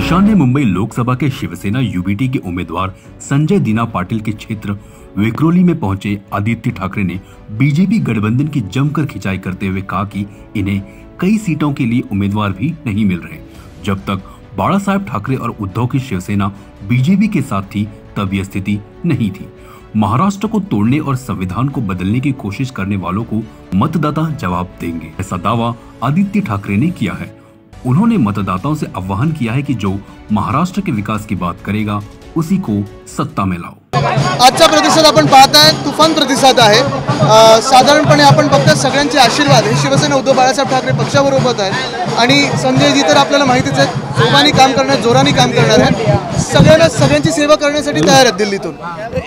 ईशान्य मुंबई लोकसभा के शिवसेना यूबीटी के उम्मीदवार संजय दीना पाटिल के क्षेत्र विक्रोली में पहुंचे आदित्य ठाकरे ने बीजेपी गठबंधन की जमकर खिंचाई करते हुए कहा कि इन्हें कई सीटों के लिए उम्मीदवार भी नहीं मिल रहे। जब तक बाला साहेब ठाकरे और उद्धव की शिवसेना बीजेपी के साथ थी तब यह स्थिति नहीं थी। महाराष्ट्र को तोड़ने और संविधान को बदलने की कोशिश करने वालों को मतदाता जवाब देंगे, ऐसा दावा आदित्य ठाकरे ने किया है। उन्होंने मतदाताओं से आह्वान किया है कि जो महाराष्ट्र के विकास की बात करेगा उसी को सत्ता में लाओ। आजचा प्रतिसाद आपण पाहताय, तुफान प्रतिसाद आहे। साधारणपणे आपण बघताय सगळ्यांचे आशीर्वाद हे शिवसेना उद्धव बाळासाहेब ठाकरे पक्षाबरोबर आहेत आणि संजयजी तर आपल्याला माहितीच आहे, जोमाने काम करणार, जोराने काम करणार आहेत, सगळ्यांची सेवा करण्यासाठी तयार आहेत। दिल्लीतून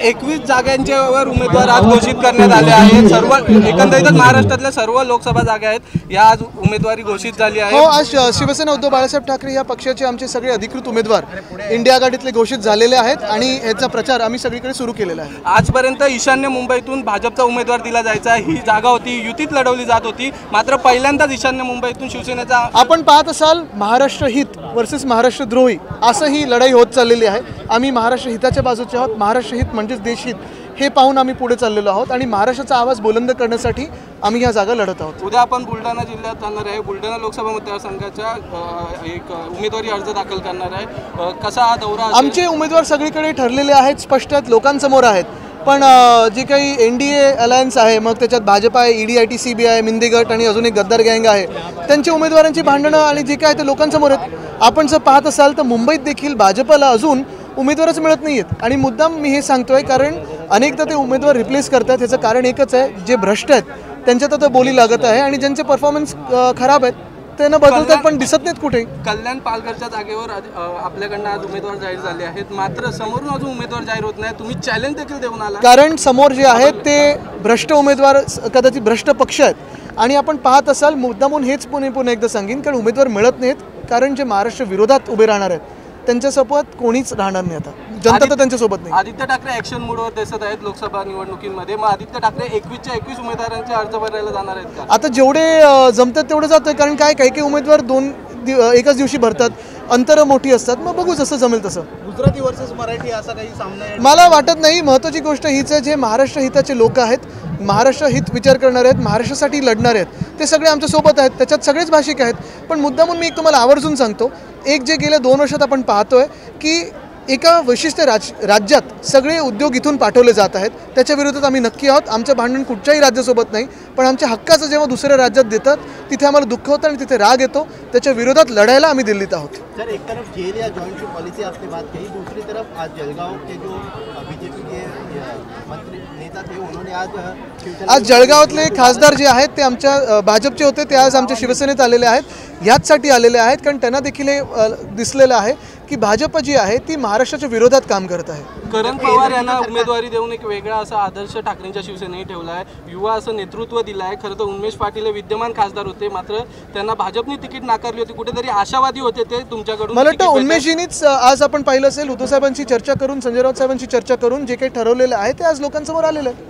21 जागांच्यावर उमेदवार आज घोषित करण्यात आले आहेत। सर्व एकंदरीत महाराष्ट्रातल्या सर्व लोकसभा जागा आहेत या आज उमेदवारी घोषित झाली आहे। हो, आज शिवसेना उद्धव बाळासाहेब ठाकरे या पक्षाचे आमचे सगळे अधिकृत उमेदवार इंडिया आघाडीतले घोषित झालेले आहेत आणि याचा प्रचार आम्ही सगळीकडे सुरू केलेला आहे। आजपर्यंत ईशान्य मुंबईतून भाजपचा उमेदवार दिला जायचा, ही जागा होती युतीत लढवली जात होती, मात्र पहिल्यांदाच ईशान्य मुंबईतून शिवसेनेचा आपण पाहत असाल महाराष्ट्र हित वर्सेस महाराष्ट्र द्रोही असं ही लढाई होत चाललेली आहे। आम्ही महाराष्ट्र हिताच्या बाजूचे आहोत, महाराष्ट्र हित म्हणजेच देशहित हे पाहून आम्ही पुढे चाललेलो आहोत आणि महाराष्ट्राचा आवाज बुलंद करण्यासाठी आम्ही या जागा लढत आहोत। उद्या आपण बुलढाणा जिल्ह्यात जाणार आहे, बुलढाणा लोकसभा मतदारसंघाच्या एक उमेदवारी अर्ज दाखल करणार आहे। कसा हा दौरा? आमचे उमेदवार सगळीकडे ठरलेले आहेत, स्पष्ट आहेत, लोकांसमोर आहेत, पण जे काही एनडीए अलायन्स आहे, मग त्याच्यात भाजपा आहे, ईडी, आयटी, सीबीआय, मिंदे गट आणि अजून एक गद्दार गँग आहे, त्यांच्या उमेदवारांची भांडणं आणि जे काय ते लोकांसमोर आहेत। आपण जर पाहत असाल तर मुंबईत देखील भाजपला अजून उमेदवारच मिळत नाहीयेत आणि मुद्दाम मी हे सांगतोय कारण अनेकदा ते उमेदवार रिप्लेस करतात। त्याचं कारण एकच आहे, जे भ्रष्ट आहेत त्यांच्यात आता बोली लागत आहे आणि ज्यांचे परफॉर्मन्स खराब आहेत त्यांना बदलतात पण दिसत नाहीत कुठे। कल्याण पालघरच्या जागेवर आपल्याकडनं आज उमेदवार जाहीर झाले आहेत, मात्र समोरून अजून उमेदवार जाहीर होत नाही। तुम्ही चॅलेंज देखील देऊन आला, कारण समोर जे आहेत ते भ्रष्ट उमेदवार, कदाचित भ्रष्ट पक्ष आहेत आणि आपण पाहत असाल मुद्दामून हेच पुन्हा एकदा सांगेन, कारण उमेदवार मिळत नाहीत, कारण जे महाराष्ट्र विरोधात उभे राहणार आहेत त्यांच्यासोबत कोणीच राहणार नाही। आता जनता तर त्यांच्यासोबत नाही। आदित्य ठाकरे ॲक्शन मोडवर दिसत आहेत लोकसभा निवडणुकीमध्ये, मग आदित्य ठाकरे 21च्या 21 उमेदवारांचे अर्ज भरायला जाणार आहेत का? आता जेवढे जमतात तेवढे जातोय, कारण काही उमेदवार एकाच दिवशी भरतात, अंतर मोठी असतात, मग बघू जसं जमेल तसं। गुजराती वर्सेस मराठी असा काही सामना आहे मला वाटत नाही। महत्त्वाची गोष्ट हीच आहे, जे महाराष्ट्र हिताचे लोक आहेत, महाराष्ट्र हित विचार करणारे आहेत, महाराष्ट्रासाठी लढणारे आहेत, ते सगळे आमच्या सोबत आहेत, त्याच्यात सगळेच भाषिक आहेत। पण मुद्दामून मी एक तुम्हाला आवर्जून सांगतो, एक जे गेल्या 2 वर्षात आपण पाहतोय की एका विशिष्ट राज्यात सगळे उद्योग इथून पाठवले जात आहेत, त्याच्या विरोधात आम्ही नक्की आहोत। आमचं भांडण कुठच्याही राज्यासोबत नाही, पण आमच्या हक्काचं जेव्हा दुसऱ्या राज्यात देतात तिथे आम्हाला दुःख होतं आणि तिथे राग येतो, त्याच्या विरोधात लढायला आम्ही दिल्लीत आहोत। सर, एक तरफ जेल या जॉइंट पॉलिसी आपने बात कही, दूसरी तरफ आज जळगाव के जो बीजेपी के मंत्री नेता थे उन्होंने आज जळगावातले खासदार जे आहेत ते आमच्या भाजपचे होते, ते आज आमच्या शिवसेनेत आलेले आहेत। याचसाठी आलेले आहेत कारण त्यांना देखील हे दिसलेलं आहे की भाजप जी आहे ती महाराष्ट्राच्या विरोधात काम करत आहे। करण पवार यांना उमेदवारी देऊन एक वेगळा असा आदर्श ठाकरेंच्या शिवसेनेने ठेवला आहे, युवा असं नेतृत्व दिलं आहे। खरं तर उन्मेष पाटील हे विद्यमान खासदार होते, मात्र त्यांना भाजपने तिकीट नाकारली होती, कुठेतरी आशावादी होते ते तुमच्याकडून। मला वाटतं उन्मेषजींनीच आज आपण पाहिलं असेल, उद्धव साहेबांची चर्चा करून, संजय राऊत साहेबांची चर्चा करून जे काही ठरवलेलं आहे ते आज लोकांसमोर आलेलं आहे।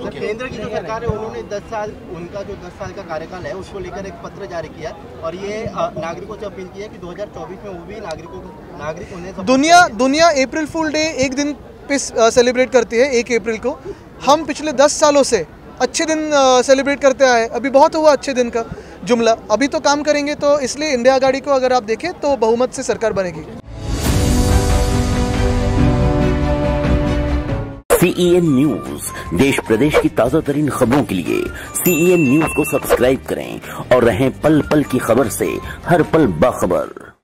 केंद्र की जो सरकार है उन्होंने 10 साल, उनका जो 10 साल का कार्यकाल है उसको लेकर एक पत्र जारी किया और ये नागरिकों से अपील की है कि 2024 में वो भी नागरिक होने से दुनिया अप्रैल फूल डे एक दिन पे सेलिब्रेट करती है, 1 अप्रैल को। हम पिछले 10 सालों से अच्छे दिन सेलिब्रेट करते आए, अभी बहुत हुआ अच्छे दिन का जुमला, अभी तो काम करेंगे। तो इसलिए इंडिया आघाड़ी को अगर आप देखें तो बहुमत से सरकार बनेगी। CEN न्यूज, देश प्रदेश की ताजा तरीन खबरों के लिए CEN न्यूज को सब्सक्राइब करें और रहें पल पल की खबर से हर पल बाखबर।